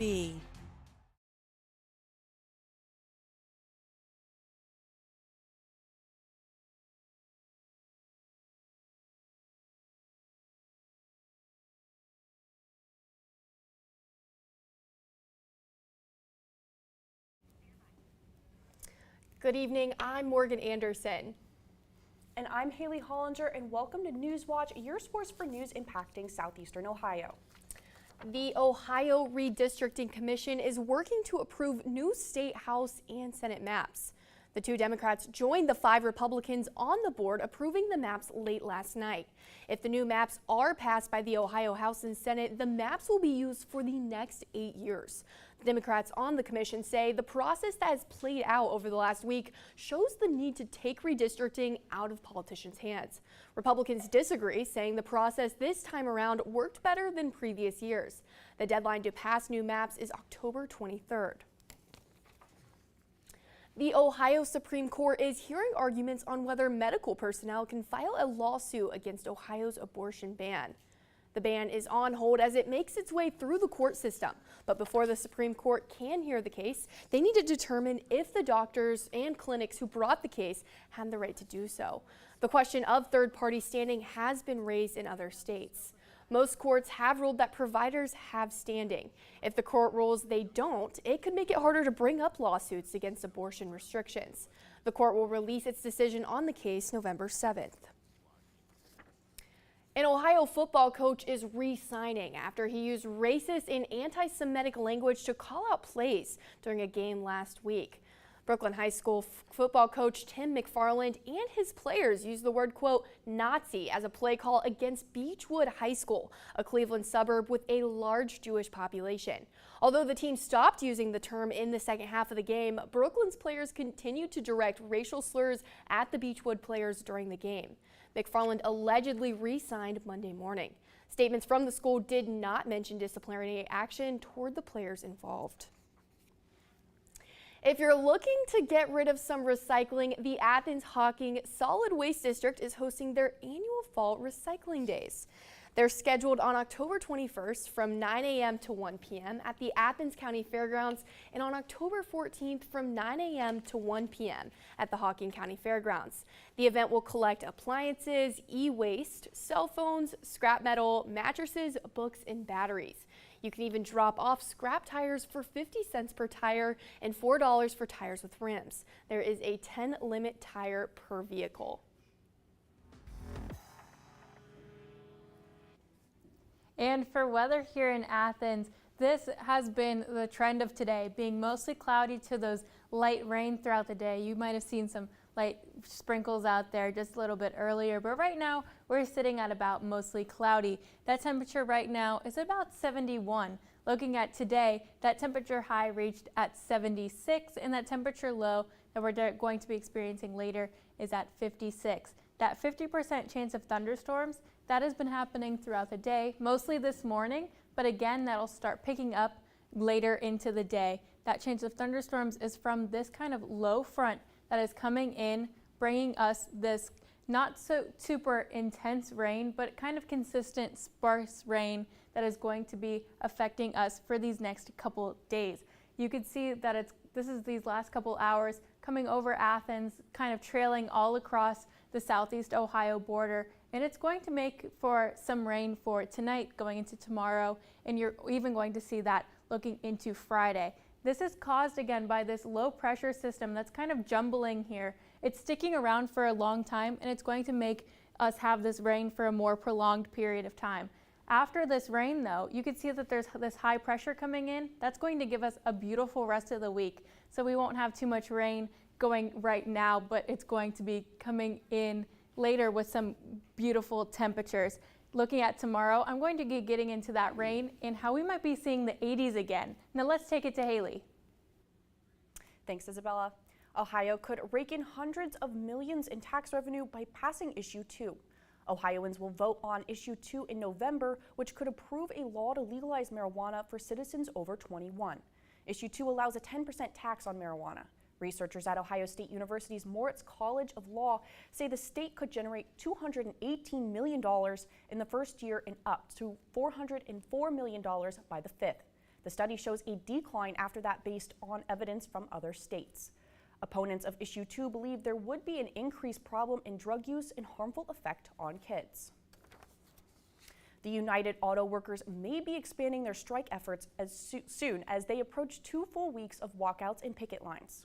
B. Good evening, I'm Morgan Anderson. And I'm Haley Hollinger, and welcome to Newswatch, your source for news impacting southeastern Ohio. The Ohio Redistricting Commission is working to approve new state House and Senate maps. The 2 Democrats joined the 5 Republicans on the board approving the maps late last night. If the new maps are passed by the Ohio House and Senate, the maps will be used for the next 8 years. The Democrats on the commission say the process that has played out over the last week shows the need to take redistricting out of politicians' hands. Republicans disagree, saying the process this time around worked better than previous years. The deadline to pass new maps is October 23rd. The Ohio Supreme Court is hearing arguments on whether medical personnel can file a lawsuit against Ohio's abortion ban. The ban is on hold as it makes its way through the court system. But before the Supreme Court can hear the case, they need to determine if the doctors and clinics who brought the case had the right to do so. The question of third-party standing has been raised in other states. Most courts have ruled that providers have standing. If the court rules they don't, it could make it harder to bring up lawsuits against abortion restrictions. The court will release its decision on the case November 7th. An Ohio football coach is re-signing after he used racist and anti-Semitic language to call out plays during a game last week. Brooklyn High School football coach Tim McFarland and his players used the word, quote, Nazi as a play call against Beechwood High School, a Cleveland suburb with a large Jewish population. Although the team stopped using the term in the second half of the game, Brooklyn's players continued to direct racial slurs at the Beechwood players during the game. McFarland allegedly re-signed Monday morning. Statements from the school did not mention disciplinary action toward the players involved. If you're looking to get rid of some recycling, the Athens-Hocking Solid Waste District is hosting their annual Fall Recycling Days. They're scheduled on October 21st from 9 a.m. to 1 p.m. at the Athens County Fairgrounds and on October 14th from 9 a.m. to 1 p.m. at the Hocking County Fairgrounds. The event will collect appliances, e-waste, cell phones, scrap metal, mattresses, books, and batteries. You can even drop off scrap tires for 50 cents per tire and $4 for tires with rims. There is a 10 limit tire per vehicle. And for weather here in Athens, this has been the trend of today, being mostly cloudy to those light rain throughout the day. You might have seen some light sprinkles out there just a little bit earlier, but right now we're sitting at about mostly cloudy. That temperature right now is about 71. Looking at today, that temperature high reached at 76, and that temperature low that we're going to be experiencing later is at 56. That 50% chance of thunderstorms, that has been happening throughout the day, mostly this morning, but again, that'll start picking up later into the day. That chance of thunderstorms is from this kind of low front that is coming in, bringing us this not so super intense rain, but kind of consistent sparse rain that is going to be affecting us for these next couple days. You could see that this is these last couple hours coming over Athens, kind of trailing all across the southeast Ohio border, and it's going to make for some rain for tonight going into tomorrow, and you're even going to see that looking into Friday. This is caused again by this low pressure system that's kind of jumbling here. It's sticking around for a long time, and it's going to make us have this rain for a more prolonged period of time. After this rain though, you can see that there's this high pressure coming in. That's going to give us a beautiful rest of the week. So we won't have too much rain going right now, but it's going to be coming in later with some beautiful temperatures. Looking at tomorrow, I'm going to be getting into that rain and how we might be seeing the 80s again. Now let's take it to Haley. Thanks, Isabella. Ohio could rake in hundreds of millions in tax revenue by passing Issue 2. Ohioans will vote on Issue 2 in November, which could approve a law to legalize marijuana for citizens over 21. Issue 2 allows a 10% tax on marijuana. Researchers at Ohio State University's Moritz College of Law say the state could generate $218 million in the first year and up to $404 million by the fifth. The study shows a decline after that based on evidence from other states. Opponents of issue 2 believe there would be an increased problem in drug use and harmful effect on kids. The United Auto Workers may be expanding their strike efforts as soon as they approach 2 full weeks of walkouts and picket lines.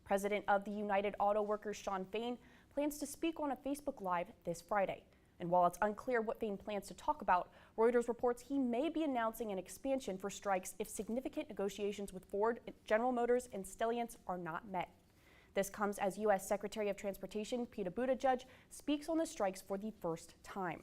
President of the United Auto Workers, Shawn Fain, plans to speak on a Facebook Live this Friday. And while it's unclear what Fain plans to talk about, Reuters reports he may be announcing an expansion for strikes if significant negotiations with Ford, General Motors, and Stellantis are not met. This comes as U.S. Secretary of Transportation Pete Buttigieg speaks on the strikes for the first time.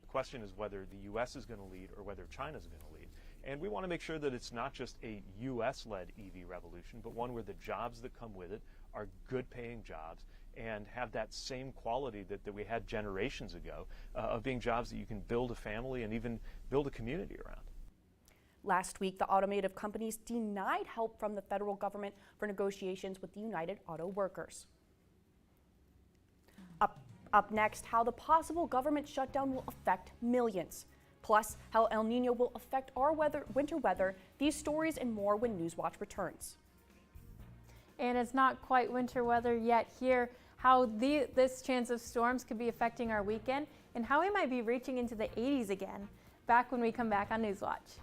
The question is whether the U.S. is going to lead or whether China is going to lead. And we want to make sure that it's not just a U.S.-led EV revolution, but one where the jobs that come with it are good-paying jobs and have that same quality that we had generations ago of being jobs that you can build a family and even build a community around. Last week, the automotive companies denied help from the federal government for negotiations with the United Auto Workers. Up next, how the possible government shutdown will affect millions. Plus, how El Nino will affect our winter weather. These stories and more when Newswatch returns. And it's not quite winter weather yet here. How this chance of storms could be affecting our weekend and how we might be reaching into the 80s again. Back when we come back on Newswatch.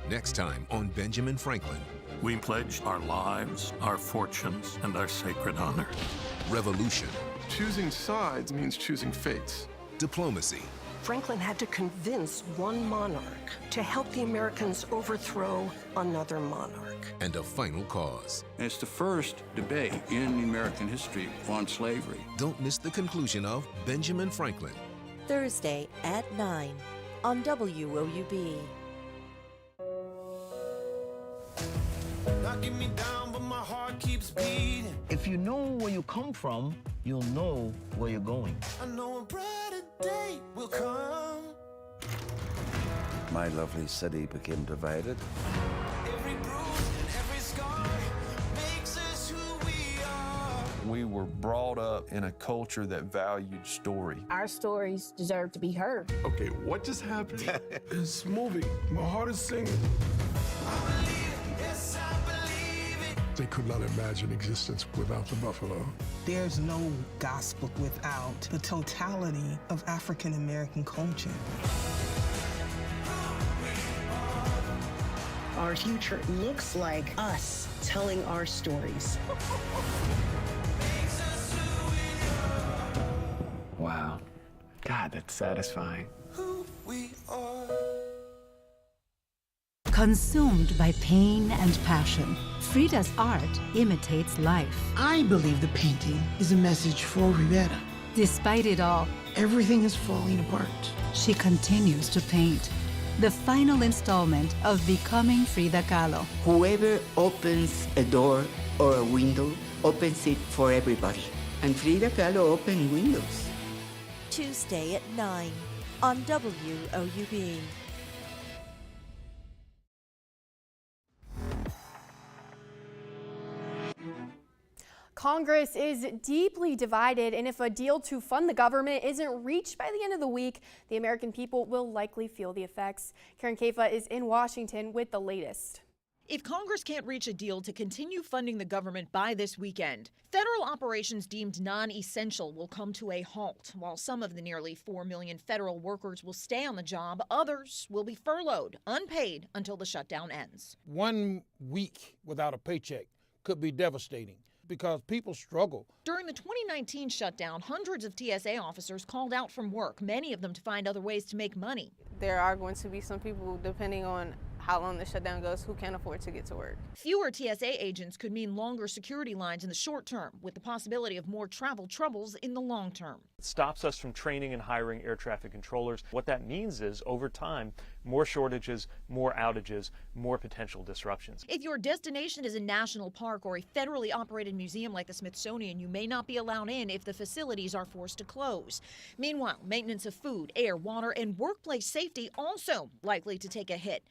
Next time on Benjamin Franklin. We pledge our lives, our fortunes, and our sacred honor. Revolution. Choosing sides means choosing fates. Diplomacy. Franklin had to convince one monarch to help the Americans overthrow another monarch. And a final cause. It's the first debate in American history on slavery. Don't miss the conclusion of Benjamin Franklin. Thursday at 9 on WOUB. Knocking me down, but my heart keeps beating. If you know where you come from, you'll know where you're going. I know a brighter day will come. My lovely city became divided. Every bruise and every scar makes us who we are. We were brought up in a culture that valued story. Our stories deserve to be heard. Okay, what just happened? It's moving. My heart is singing. I believe it, yes, I believe it. They could not imagine existence without the buffalo. There's no gospel without the totality of African American culture. Our future looks like us telling our stories. Wow. God, that's satisfying. Who we are. Consumed by pain and passion, Frida's art imitates life. I believe the painting is a message for Rivera. Despite it all, everything is falling apart. She continues to paint. The final installment of Becoming Frida Kahlo. Whoever opens a door or a window opens it for everybody. And Frida Kahlo opened windows. Tuesday at 9 on WOUB. Congress is deeply divided, and if a deal to fund the government isn't reached by the end of the week, the American people will likely feel the effects. Karen Kafa is in Washington with the latest. If Congress can't reach a deal to continue funding the government by this weekend, federal operations deemed non-essential will come to a halt. While some of the nearly 4 million federal workers will stay on the job, others will be furloughed, unpaid until the shutdown ends. 1 week without a paycheck could be devastating because people struggle. During the 2019 shutdown, hundreds of TSA officers called out from work, many of them to find other ways to make money. There are going to be some people, depending on how long the shutdown goes, who can't afford to get to work. Fewer TSA agents could mean longer security lines in the short term, with the possibility of more travel troubles in the long term. It stops us from training and hiring air traffic controllers. What that means is, over time, more shortages, more outages, more potential disruptions. If your destination is a national park or a federally operated museum like the Smithsonian, you may not be allowed in if the facilities are forced to close. Meanwhile, maintenance of food, air, water, and workplace safety also likely to take a hit.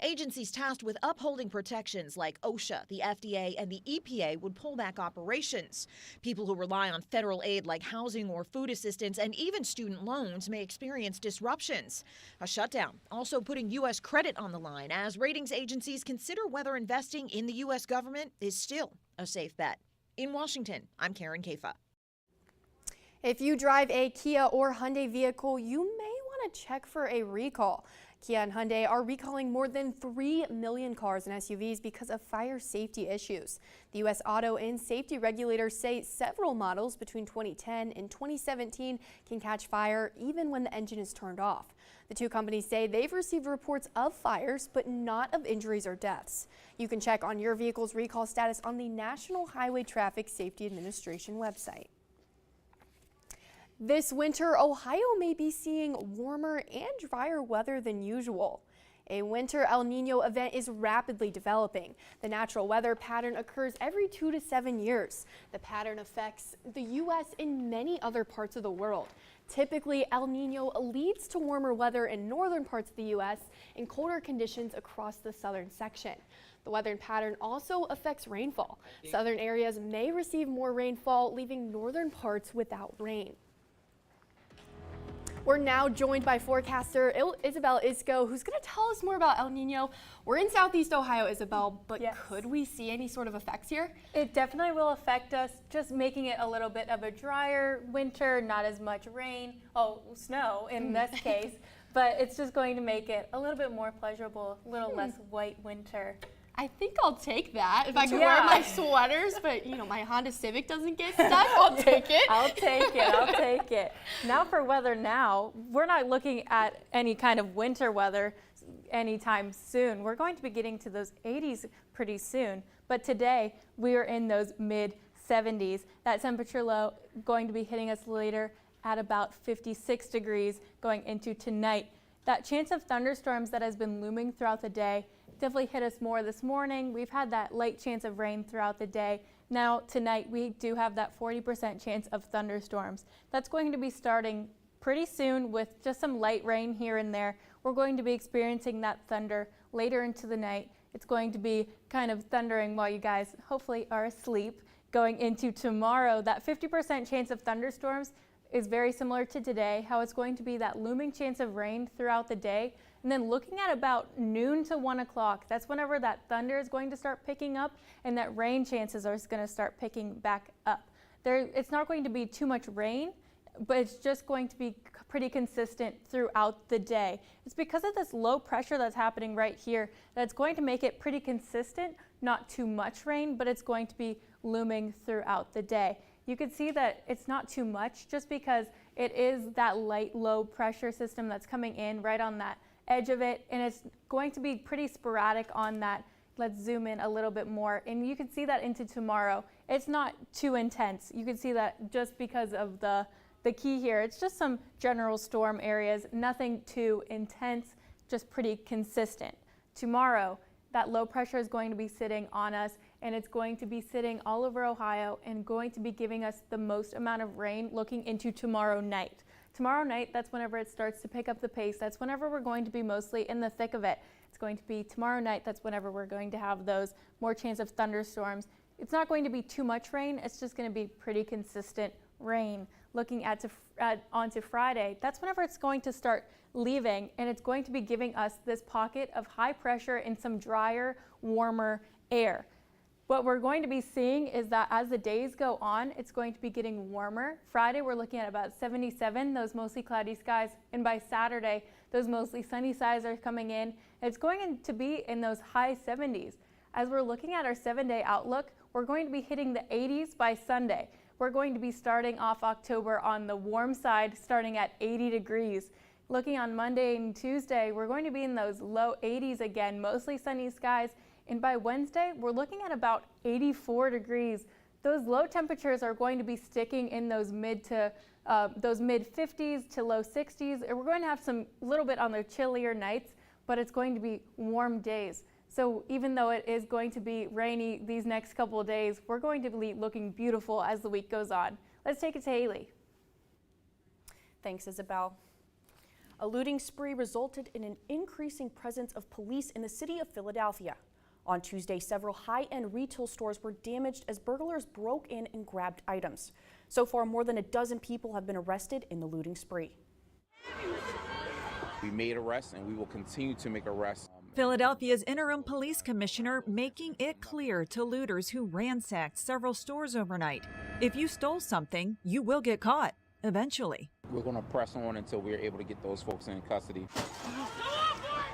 agencies tasked with upholding protections like OSHA, the FDA, and the EPA would pull back operations. People who rely on federal aid like housing or food assistance and even student loans may experience disruptions. A shutdown also putting U.S. credit on the line as ratings agencies consider whether investing in the U.S. government is still a safe bet. In Washington, I'm Karen Kafa. If you drive a Kia or Hyundai vehicle, you may want to check for a recall. Kia and Hyundai are recalling more than 3 million cars and SUVs because of fire safety issues. The U.S. auto and safety regulators say several models between 2010 and 2017 can catch fire even when the engine is turned off. The two companies say they've received reports of fires, but not of injuries or deaths. You can check on your vehicle's recall status on the National Highway Traffic Safety Administration website. This winter, Ohio may be seeing warmer and drier weather than usual. A winter El Nino event is rapidly developing. The natural weather pattern occurs every 2 to 7 years. The pattern affects the U.S. and many other parts of the world. Typically, El Nino leads to warmer weather in northern parts of the U.S. and colder conditions across the southern section. The weather pattern also affects rainfall. Southern areas may receive more rainfall, leaving northern parts without rain. We're now joined by forecaster Isabel Isco, who's going to tell us more about El Nino. We're in southeast Ohio, Isabel, but could we see any sort of effects here? It definitely will affect us, just making it a little bit of a drier winter, not as much rain, snow in this case, but it's just going to make it a little bit more pleasurable, a little less white winter. I think I'll take that. If I can wear my sweaters, but my Honda Civic doesn't get stuck, I'll take it. I'll take it, I'll take it. Now for weather now, we're not looking at any kind of winter weather anytime soon. We're going to be getting to those 80s pretty soon, but today we are in those mid 70s. That temperature low going to be hitting us later at about 56 degrees going into tonight. That chance of thunderstorms that has been looming throughout the day definitely hit us more this morning. We've had that light chance of rain throughout the day. Now tonight we do have that 40% chance of thunderstorms. That's going to be starting pretty soon with just some light rain here and there. We're going to be experiencing that thunder later into the night. It's going to be kind of thundering while you guys hopefully are asleep. Going into tomorrow, that 50% chance of thunderstorms is very similar to today, how it's going to be that looming chance of rain throughout the day. And then looking at about noon to 1 o'clock, that's whenever that thunder is going to start picking up and that rain chances are going to start picking back up. It's not going to be too much rain, but it's just going to be pretty consistent throughout the day. It's because of this low pressure that's happening right here that it's going to make it pretty consistent, not too much rain, but it's going to be looming throughout the day. You can see that it's not too much just because it is that light low pressure system that's coming in right on that edge of it, and it's going to be pretty sporadic on that. Let's zoom in a little bit more, and you can see that into tomorrow. It's not too intense. You can see that just because of the key here. It's just some general storm areas, nothing too intense, just pretty consistent. Tomorrow, that low pressure is going to be sitting on us, and it's going to be sitting all over Ohio and going to be giving us the most amount of rain looking into tomorrow night. Tomorrow night, that's whenever it starts to pick up the pace. That's whenever we're going to be mostly in the thick of it. It's going to be tomorrow night. That's whenever we're going to have those more chance of thunderstorms. It's not going to be too much rain. It's just going to be pretty consistent rain. Looking onto Friday, that's whenever it's going to start leaving, and it's going to be giving us this pocket of high pressure and some drier, warmer air. What we're going to be seeing is that as the days go on, it's going to be getting warmer. Friday, we're looking at about 77, those mostly cloudy skies. And by Saturday, those mostly sunny skies are coming in. It's going to be in those high 70s. As we're looking at our 7-day outlook, we're going to be hitting the 80s by Sunday. We're going to be starting off October on the warm side, starting at 80 degrees. Looking on Monday and Tuesday, we're going to be in those low 80s again, mostly sunny skies. And by Wednesday, we're looking at about 84 degrees. Those low temperatures are going to be sticking in those mid 50s to low 60s. And we're going to have some little bit on the chillier nights, but it's going to be warm days. So even though it is going to be rainy these next couple of days, we're going to be looking beautiful as the week goes on. Let's take it to Haley. Thanks, Isabel. A looting spree resulted in an increasing presence of police in the city of Philadelphia. On Tuesday, several high-end retail stores were damaged as burglars broke in and grabbed items. So far, more than a dozen people have been arrested in the looting spree. We made arrests and we will continue to make arrests. Philadelphia's interim police commissioner making it clear to looters who ransacked several stores overnight. If you stole something, you will get caught, eventually. We're going to press on until we're able to get those folks in custody.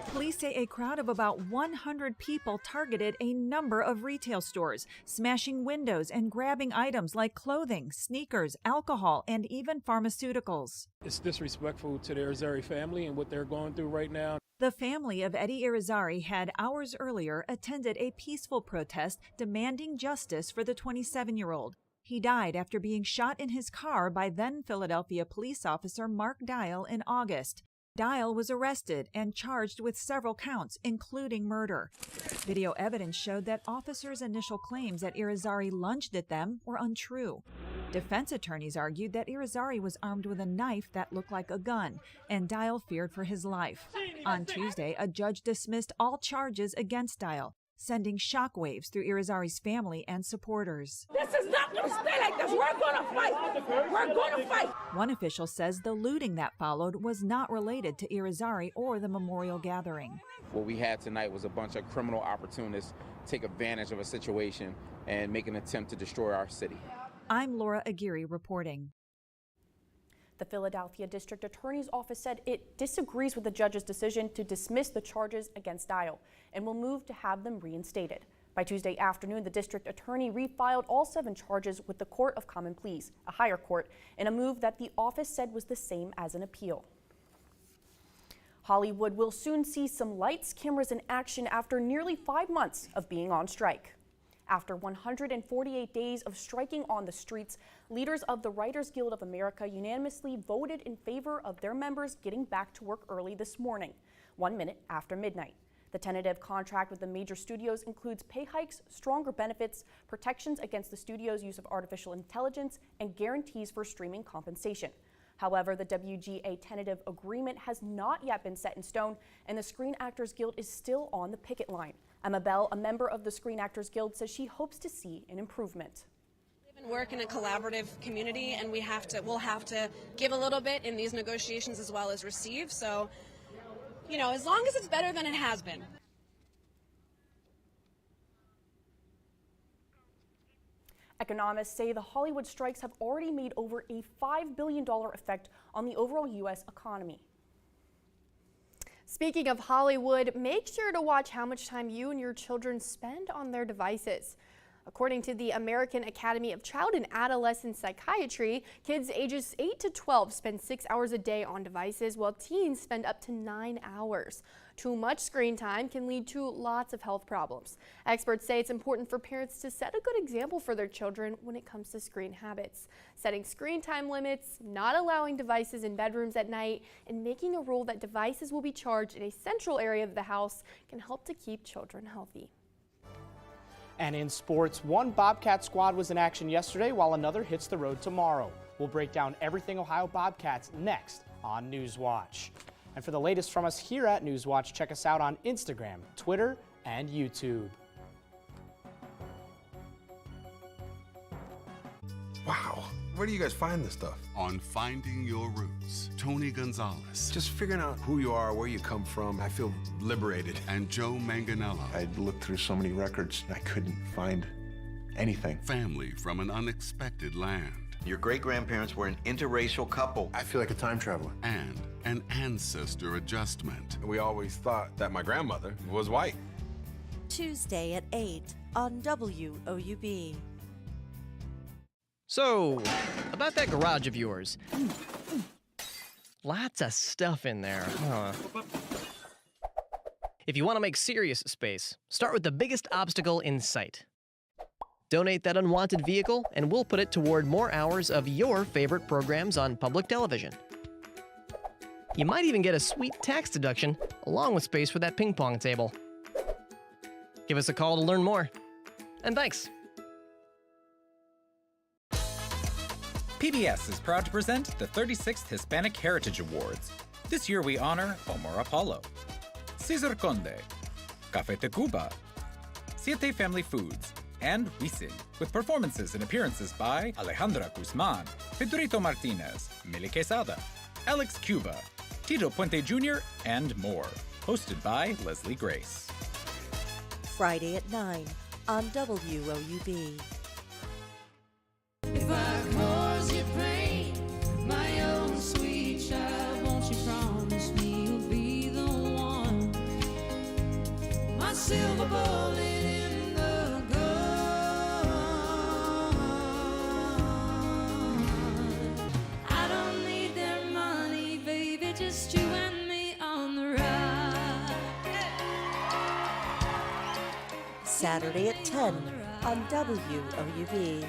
Police say a crowd of about 100 people targeted a number of retail stores, smashing windows and grabbing items like clothing, sneakers, alcohol, and even pharmaceuticals. It's disrespectful to the Irizarry family and what they're going through right now. The family of Eddie Irizarry had hours earlier attended a peaceful protest demanding justice for the 27-year-old. He died after being shot in his car by then Philadelphia police officer Mark Dial in August. Dial was arrested and charged with several counts, including murder. Video evidence showed that officers' initial claims that Irizarry lunged at them were untrue. Defense attorneys argued that Irizarry was armed with a knife that looked like a gun, and Dial feared for his life. On Tuesday, a judge dismissed all charges against Dial, sending shockwaves through Irizarry's family and supporters. This is not going to stay like this. We're going to fight. We're going to fight. One official says the looting that followed was not related to Irizarry or the memorial gathering. What we had tonight was a bunch of criminal opportunists take advantage of a situation and make an attempt to destroy our city. I'm Laura Aguirre reporting. The Philadelphia District Attorney's Office said it disagrees with the judge's decision to dismiss the charges against Dial and will move to have them reinstated. By Tuesday afternoon, the district attorney refiled all 7 charges with the Court of Common Pleas, a higher court, in a move that the office said was the same as an appeal. Hollywood will soon see some lights, cameras in action after nearly 5 months of being on strike. After 148 days of striking on the streets, leaders of the Writers Guild of America unanimously voted in favor of their members getting back to work early this morning, 1 minute after midnight. The tentative contract with the major studios includes pay hikes, stronger benefits, protections against the studio's use of artificial intelligence, and guarantees for streaming compensation. However, the WGA tentative agreement has not yet been set in stone, and the Screen Actors Guild is still on the picket line. Emma Bell, a member of the Screen Actors Guild, says she hopes to see an improvement. We live and work in a collaborative community, and we'll have to give a little bit in these negotiations as well as receive. So, you know, as long as it's better than it has been. Economists say the Hollywood strikes have already made over a $5 billion effect on the overall U.S. economy. Speaking of Hollywood, make sure to watch how much time you and your children spend on their devices. According to the American Academy of Child and Adolescent Psychiatry, kids ages 8 to 12 spend 6 hours a day on devices, while teens spend up to 9 hours. Too much screen time can lead to lots of health problems. Experts say it's important for parents to set a good example for their children when it comes to screen habits. Setting screen time limits, not allowing devices in bedrooms at night, and making a rule that devices will be charged in a central area of the house can help to keep children healthy. And in sports, one Bobcat squad was in action yesterday while another hits the road tomorrow. We'll break down everything Ohio Bobcats next on Newswatch. And for the latest from us here at Newswatch, check us out on Instagram, Twitter, and YouTube. Wow. Where do you guys find this stuff? On Finding Your Roots, Tony Gonzalez. Just figuring out who you are, where you come from. I feel liberated. And Joe Manganello. I looked through so many records, I couldn't find anything. Family from an unexpected land. Your great-grandparents were an interracial couple. I feel like a time traveler. And an ancestor adjustment. We always thought that my grandmother was white. Tuesday at 8 on WOUB. So, about that garage of yours. Lots of stuff in there, huh? If you want to make serious space, start with the biggest obstacle in sight. Donate that unwanted vehicle, and we'll put it toward more hours of your favorite programs on public television. You might even get a sweet tax deduction, along with space for that ping pong table. Give us a call to learn more. And thanks. PBS is proud to present the 36th Hispanic Heritage Awards. This year we honor Omar Apollo, Cesar Conde, Café Tacuba, Siete Family Foods, and Wisin, with performances and appearances by Alejandra Guzman, Pedrito Martinez, Mili Quesada, Alex Cuba, Tito Puente Jr., and more. Hosted by Leslie Grace. Friday at 9 on WOUB. If I cause you pain, my own sweet child, won't you promise me you'll be the one? My silver bullet in the gun. I don't need their money, baby, just you and me on the ride. Saturday at 10 on WOUB.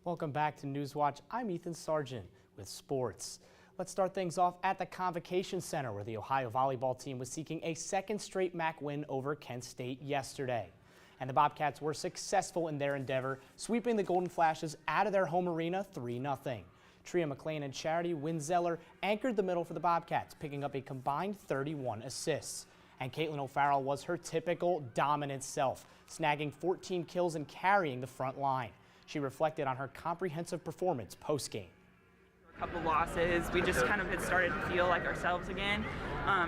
Welcome back to Newswatch. I'm Ethan Sargent with sports. Let's start things off at the Convocation Center, where the Ohio volleyball team was seeking a second straight MAC win over Kent State yesterday. And the Bobcats were successful in their endeavor, sweeping the Golden Flashes out of their home arena 3-0. Tria McLean and Charity Winzeller anchored the middle for the Bobcats, picking up a combined 31 assists. And Caitlin O'Farrell was her typical dominant self, snagging 14 kills and carrying the front line. She reflected on her comprehensive performance post-game. A couple losses, we just kind of had started to feel like ourselves again.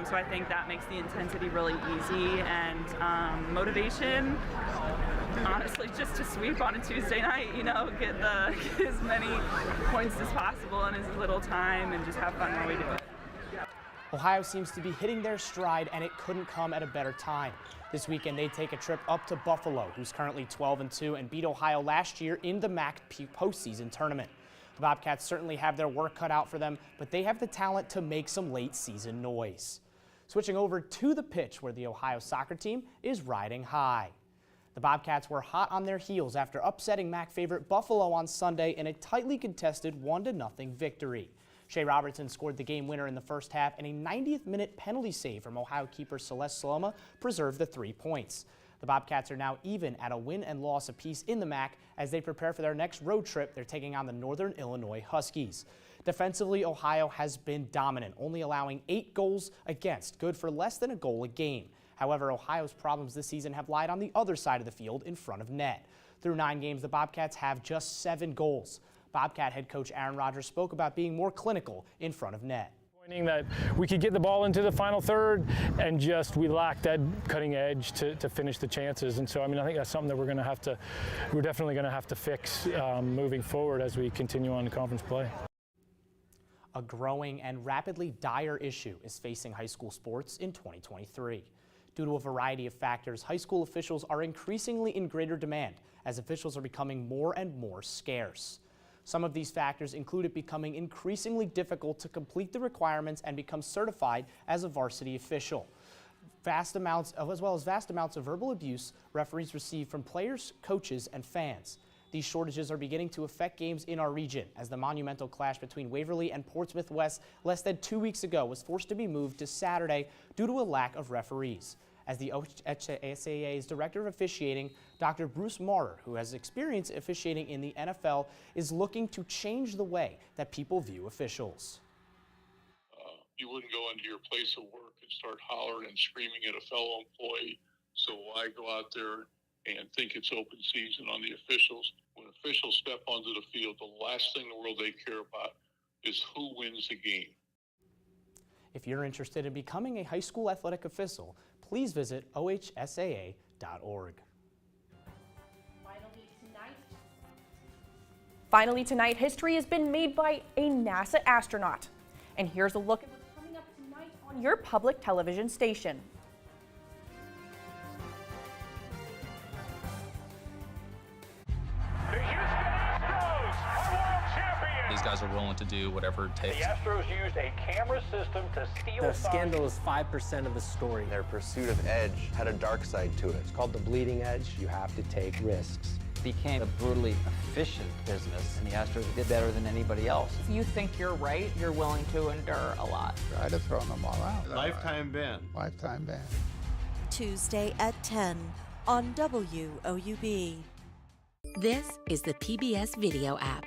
So I think that makes the intensity really easy, and motivation, honestly, just to sweep on a Tuesday night, you know, get as many points as possible in as little time and just have fun while we do it. Ohio seems to be hitting their stride, and it couldn't come at a better time. This weekend, they take a trip up to Buffalo, who's currently 12-2 and beat Ohio last year in the MAC postseason tournament. The Bobcats certainly have their work cut out for them, but they have the talent to make some late season noise. Switching over to the pitch, where the Ohio soccer team is riding high. The Bobcats were hot on their heels after upsetting MAC favorite Buffalo on Sunday in a tightly contested 1-0 victory. Shea Robertson scored the game winner in the first half, and a 90th-minute penalty save from Ohio keeper Celeste Saloma preserved the 3 points. The Bobcats are now even at a win and loss apiece in the MAC as they prepare for their next road trip. They're taking on the Northern Illinois Huskies. Defensively, Ohio has been dominant, only allowing 8 goals against, good for less than a goal a game. However, Ohio's problems this season have lied on the other side of the field in front of net. Through 9 games, the Bobcats have just 7 goals. Bobcat head coach Aaron Rodgers spoke about being more clinical in front of net. That we could get the ball into the final third, and we lacked that cutting edge to finish the chances. And so, I think that's something that we're definitely going to have to fix moving forward as we continue on the conference play. A growing and rapidly dire issue is facing high school sports in 2023. Due to a variety of factors, high school officials are increasingly in greater demand as officials are becoming more and more scarce. Some of these factors include it becoming increasingly difficult to complete the requirements and become certified as a varsity official. Vast amounts of verbal abuse referees receive from players, coaches, and fans. These shortages are beginning to affect games in our region, as the monumental clash between Waverly and Portsmouth West less than 2 weeks ago was forced to be moved to Saturday due to a lack of referees. As the OHSAA's Director of Officiating, Dr. Bruce Marrer, who has experience officiating in the NFL, is looking to change the way that people view officials. You wouldn't go into your place of work and start hollering and screaming at a fellow employee, so why go out there and think it's open season on the officials? When officials step onto the field, the last thing in the world they care about is who wins the game. If you're interested in becoming a high school athletic official, please visit ohsaa.org. Finally tonight, history has been made by a NASA astronaut. And here's a look at what's coming up tonight on your public television station. These guys are willing to do whatever it takes. The Astros used a camera system to steal The scandal is 5% of the story. Their pursuit of edge had a dark side to it. It's called the bleeding edge. You have to take risks. It became a brutally efficient business, and the Astros did better than anybody else. If you think you're right, you're willing to endure a lot. I'd have thrown them all out. Lifetime ban. Lifetime ban. Tuesday at 10 on WOUB. This is the PBS Video app.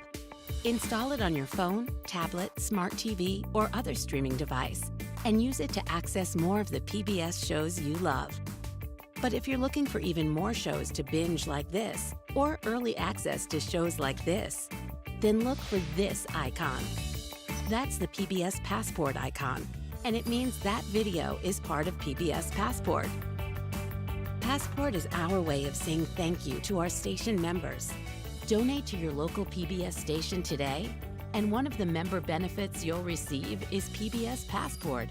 Install it on your phone, tablet, smart TV, or other streaming device, and use it to access more of the PBS shows you love. But if you're looking for even more shows to binge like this, or early access to shows like this, then look for this icon. That's the PBS Passport icon, and it means that video is part of PBS Passport. Passport is our way of saying thank you to our station members. Donate to your local PBS station today, and one of the member benefits you'll receive is PBS Passport,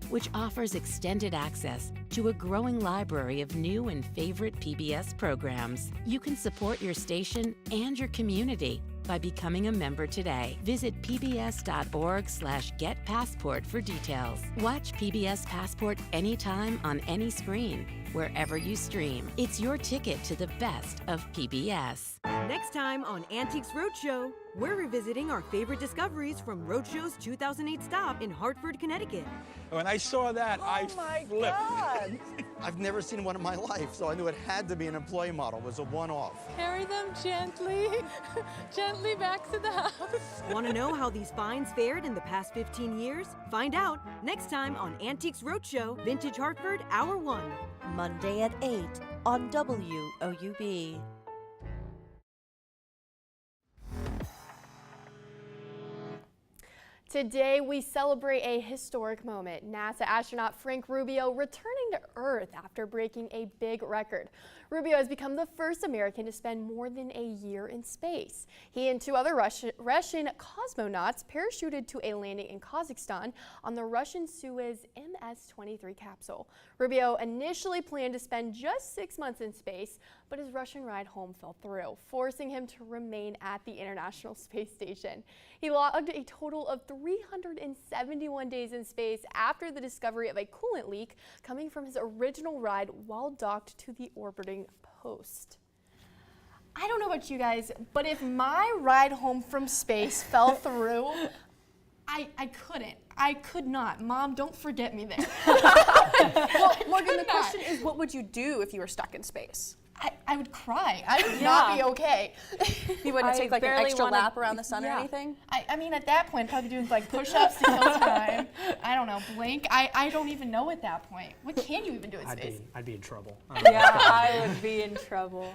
which offers extended access to a growing library of new and favorite PBS programs. You can support your station and your community by becoming a member today. Visit pbs.org/getpassport for details. Watch PBS Passport anytime on any screen, wherever you stream. It's your ticket to the best of PBS. Next time on Antiques Roadshow, we're revisiting our favorite discoveries from Roadshow's 2008 stop in Hartford, Connecticut. When I saw that, I flipped. God. I've never seen one in my life, so I knew it had to be an employee model. It was a one-off. Carry them gently, gently back to the house. Want to know how these finds fared in the past 15 years? Find out next time on Antiques Roadshow, Vintage Hartford, Hour 1. Monday at 8 on WOUB. Today, we celebrate a historic moment. NASA astronaut Frank Rubio returning to Earth after breaking a big record. Rubio has become the first American to spend more than a year in space. He and two other Russian cosmonauts parachuted to a landing in Kazakhstan on the Russian Soyuz MS-23 capsule. Rubio initially planned to spend just 6 months in space, but his Russian ride home fell through, forcing him to remain at the International Space Station. He logged a total of 371 days in space after the discovery of a coolant leak coming from his original ride while docked to the orbiting post. I don't know about you guys, but if my ride home from space fell through, I couldn't. I could not. Mom, don't forget me there. Well, Morgan, the question is, what would you do if you were stuck in space? I would cry. I would not be okay. You wouldn't take like an extra lap around the sun or anything? I mean, at that point, probably doing like push-ups to kill time. I don't know, blink. I don't even know at that point. What can you even do in space? I'd be in trouble. Yeah, I would be in trouble.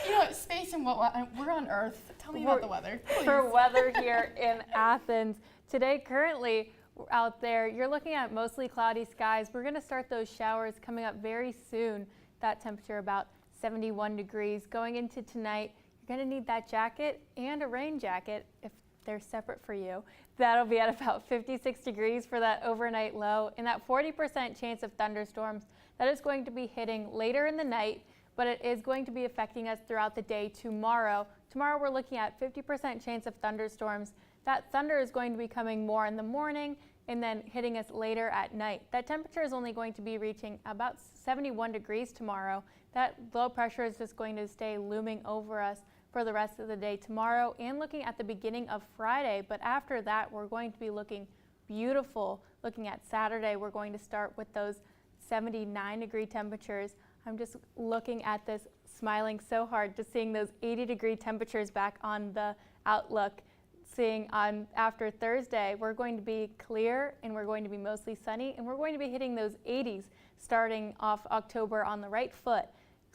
You know, space and what? We're on Earth. Tell me about the weather, please. For weather here in Athens today, currently out there, you're looking at mostly cloudy skies. We're going to start those showers coming up very soon. That temperature about 71 degrees. Going into tonight, you're going to need that jacket and a rain jacket if they're separate for you. That'll be at about 56 degrees for that overnight low, and that 40% chance of thunderstorms. That is going to be hitting later in the night, but it is going to be affecting us throughout the day tomorrow. Tomorrow we're looking at 50% chance of thunderstorms. That thunder is going to be coming more in the morning and then hitting us later at night. That temperature is only going to be reaching about 71 degrees tomorrow. That low pressure is just going to stay looming over us for the rest of the day tomorrow and looking at the beginning of Friday. But after that, we're going to be looking beautiful. Looking at Saturday, we're going to start with those 79-degree temperatures. I'm just looking at this, smiling so hard, just seeing those 80-degree temperatures back on the outlook. Seeing on after Thursday, we're going to be clear and we're going to be mostly sunny, and we're going to be hitting those 80s starting off October on the right foot.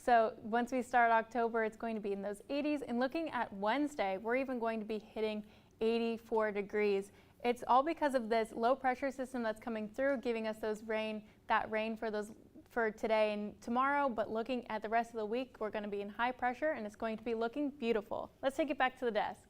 So once we start October, it's going to be in those 80s. And looking at Wednesday, we're even going to be hitting 84 degrees. It's all because of this low pressure system that's coming through, giving us those rain for today and tomorrow. But looking at the rest of the week, we're going to be in high pressure and it's going to be looking beautiful. Let's take it back to the desk.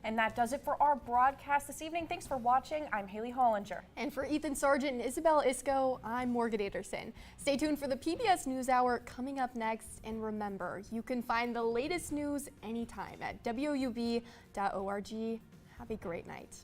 And that does it for our broadcast this evening. Thanks for watching. I'm Haley Hollinger. And for Ethan Sargent and Isabel Isco, I'm Morgan Anderson. Stay tuned for the PBS NewsHour coming up next. And remember, you can find the latest news anytime at WOUB.org. Have a great night.